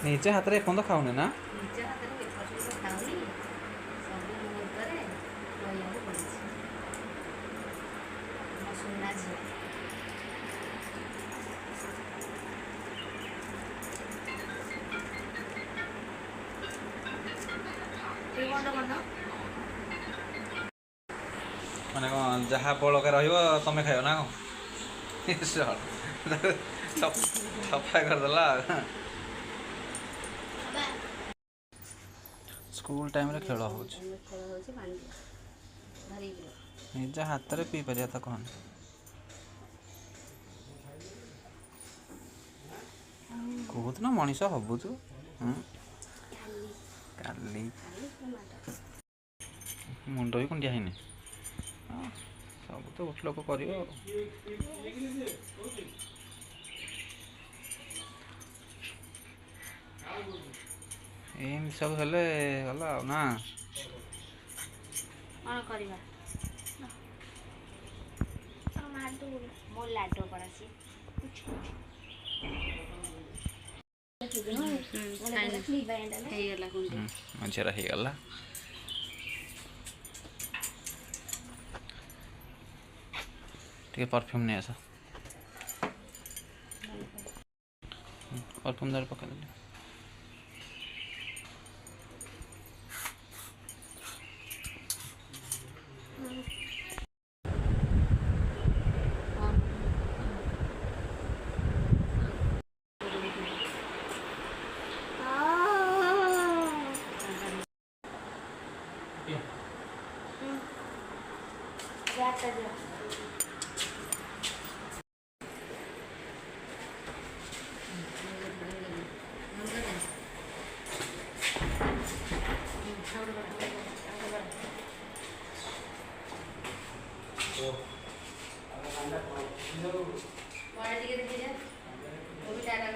निजे हाथ में एपन खाऊने ना निज हाथ में एपର୍ଯ୍ୟନ୍ତ ଖାଉନି ସବୁ ମୁହୂର୍ତ୍ତରେ ରହିବାକୁ ପଡ଼ୁଛି ମୋ ସୁନା ଝିଅ ଏ ଗଣ୍ଡ मैंने कौन जहाँ बड़का रमें खाइब ना कौन सफा करदेला स्कूल टाइम रे खेल हो निज हाथ में पी पार तो कहन कहत ना मनीष हबु तू काली मुंड भी कुंडिया है सब तो बहुत लोग कर सब हेले गला ना कौन करवा मो लाडो पड़ा सी झेरा हो गला टे परफ्यूम नहीं आस परफ्यूम दार पका देली बड़ा टिके देखिए वो भी टाटा